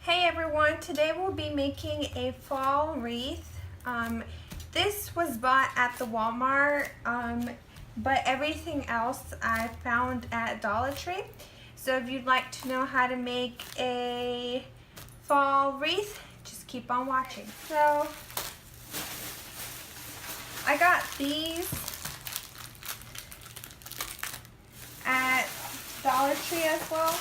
Hey everyone, today we'll be making a fall wreath. This was bought at the Walmart, but everything else I found at Dollar Tree. So if you'd like to know how to make a fall wreath, just keep on watching. So I got these at Dollar Tree as well.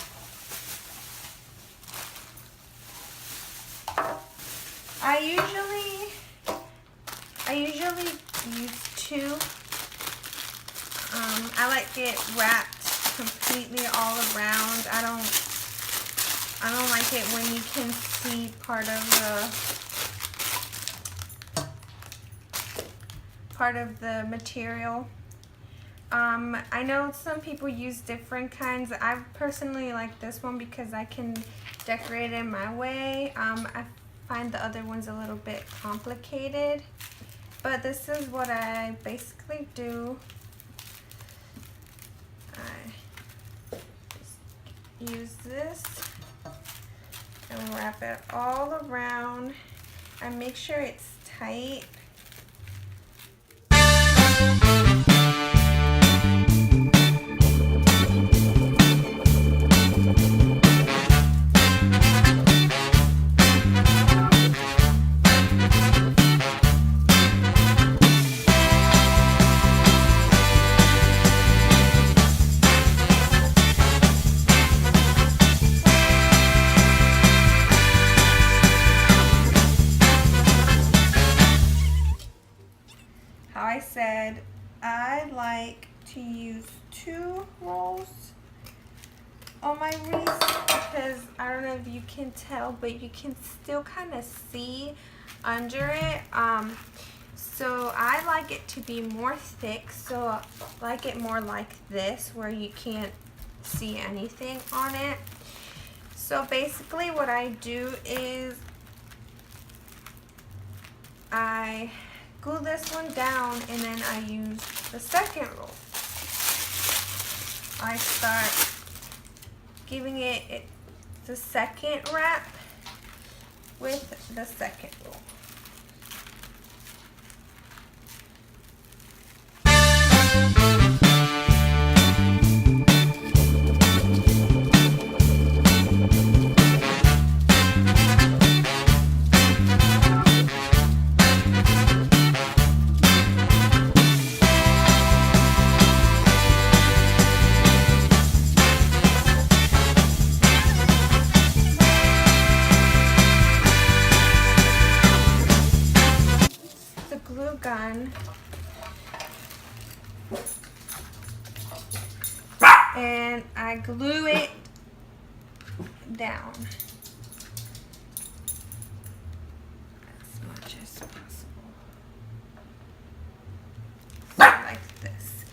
I usually use two. I like it wrapped completely all around. I don't like it when you can see part of the material. I know some people use different kinds. I personally like this one because I can decorate it my way. I find the other one's a little bit complicated, but this is what I basically do. I just use this and wrap it all around and make sure it's tight. How I said, I like to use 2 rolls on my wreath because I don't know if you can tell, but you can still kind of see under it. So I like it to be more thick, so I like it more like this where you can't see anything on it. So basically what I do is I glue this one down and then I use the second roll. I start giving it the second wrap with the second roll. Glue gun and I glue it down as much as possible, so like this.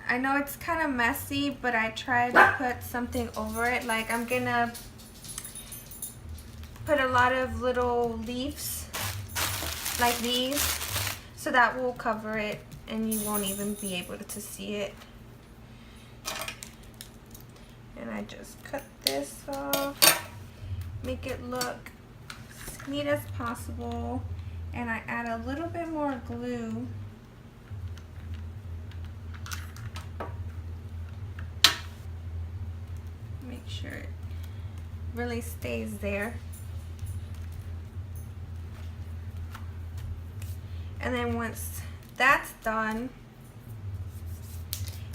I know it's kind of messy, but I try to put something over it. Like I'm gonna put a lot of little leaves like these, so that will cover it and you won't even be able to see it. And I just cut this off, make it look as neat as possible, and I add a little bit more glue. Make sure it really stays there. And then once that's done,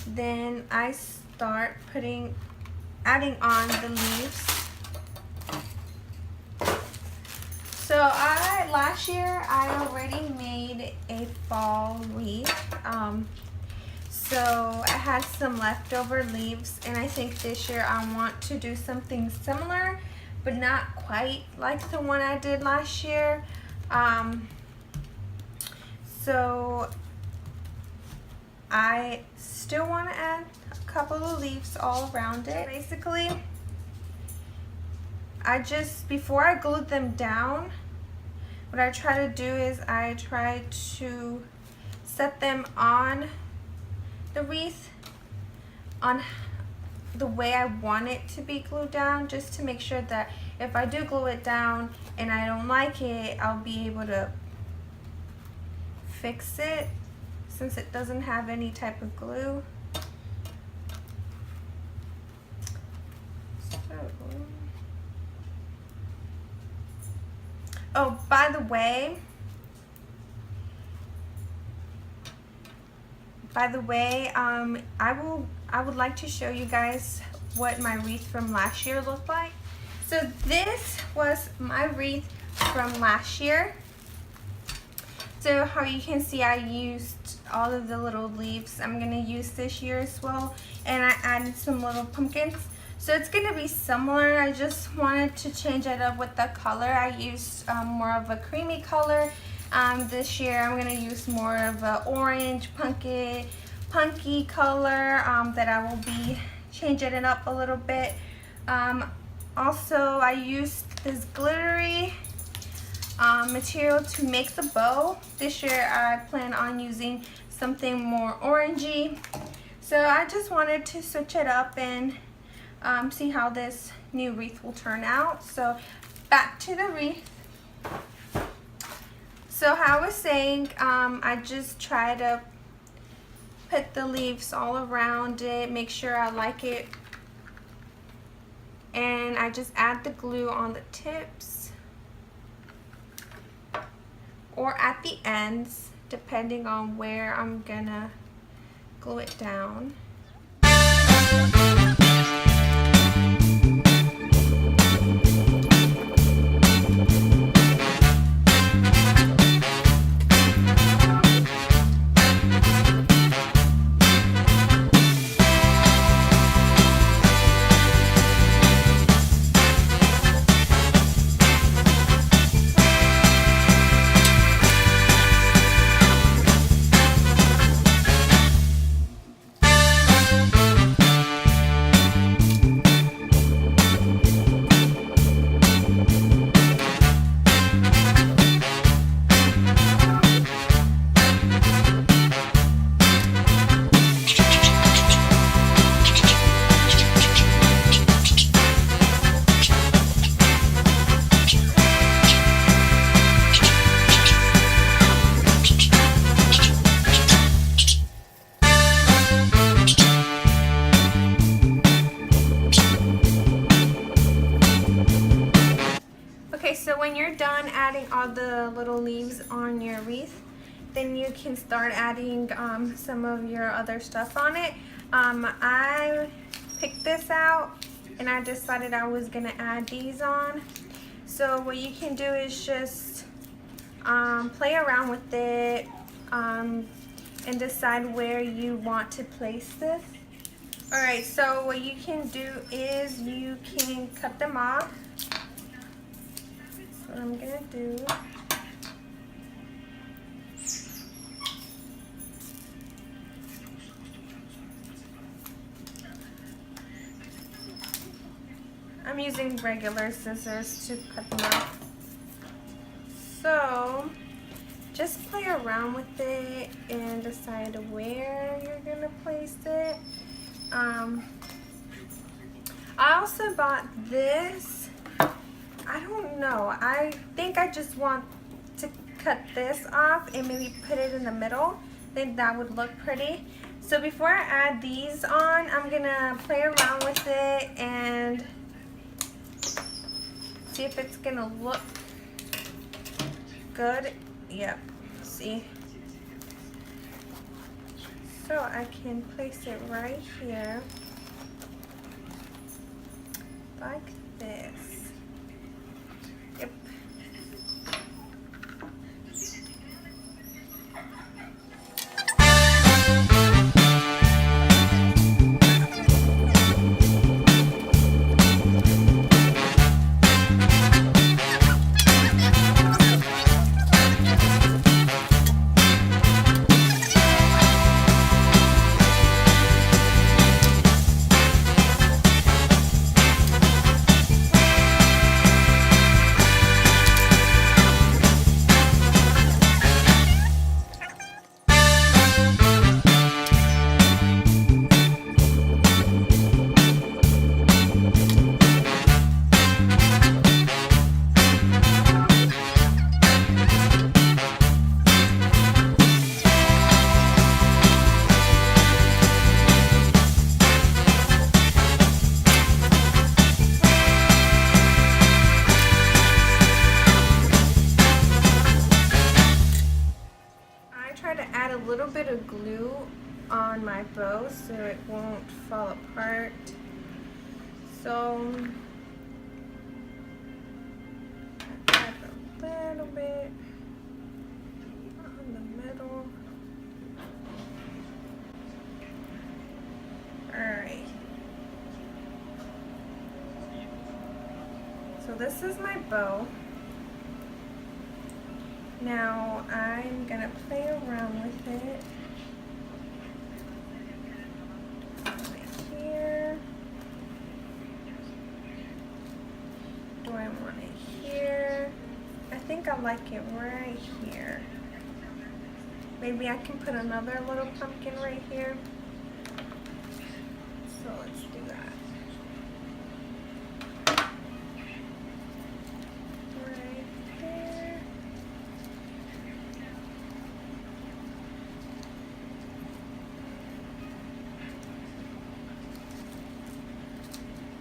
then I start adding on the leaves. So last year I already made a fall wreath. So I had some leftover leaves, and I think this year I want to do something similar, but not quite like the one I did last year. So I still want to add a couple of leaves all around it. Basically, before I glued them down, what I try to do is I try to set them on the wreath on the way I want it to be glued down, just to make sure that if I do glue it down and I don't like it, I'll be able to fix it since it doesn't have any type of glue. So, oh, by the way, I would like to show you guys what my wreath from last year looked like. So this was my wreath from last year. So how you can see, I used all of the little leaves I'm gonna use this year as well, and I added some little pumpkins. So it's gonna be similar. I just wanted to change it up with the color. I used more of a creamy color. This year I'm gonna use more of a orange punky color that I will be changing it up a little bit. Also, I used this glittery material to make the bow. This year I plan on using something more orangey. So I just wanted to switch it up and see how this new wreath will turn out. So back to the wreath. So how I was saying, I just try to put the leaves all around it, make sure I like it, and I just add the glue on the tips or at the ends, depending on where I'm gonna glue it down. So when you're done adding all the little leaves on your wreath, then you can start adding some of your other stuff on it. I picked this out and I decided I was gonna add these on. So what you can do is just play around with it and decide where you want to place this. Alright, so what you can do is you can cut them off. What I'm gonna do, I'm using regular scissors to cut them off. So just play around with it and decide where you're gonna place it. I also bought this. I don't know. I think I just want to cut this off and maybe put it in the middle. I think that would look pretty. So before I add these on, I'm gonna play around with it and see if it's gonna look good. Yep, see. So I can place it right here, like this. Yep. on my bow so it won't fall apart. So add a little bit on the middle. Alright. So this is my bow. Now I'm gonna play around with it. Right here. Do I want it here? I think I like it right here. Maybe I can put another little pumpkin right here. So let's do that.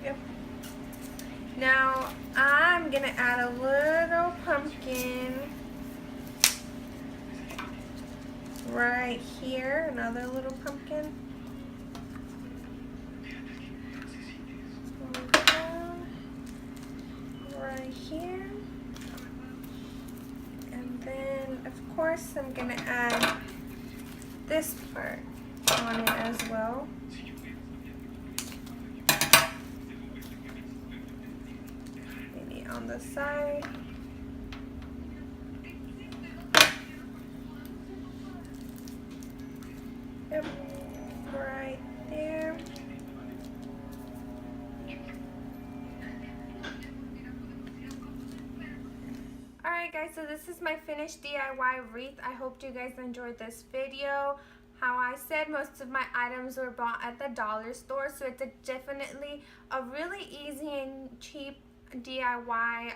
Yep. Now I'm gonna add a little pumpkin right here, another little pumpkin. Right here. And then of course I'm gonna add this part on it as well. On the side. Yep, right there. Alright guys, so this is my finished DIY wreath. I hope you guys enjoyed this video. How I said, most of my items were bought at the dollar store, so it's definitely a really easy and cheap DIY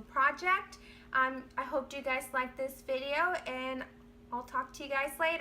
project. I hope you guys like this video, and I'll talk to you guys later.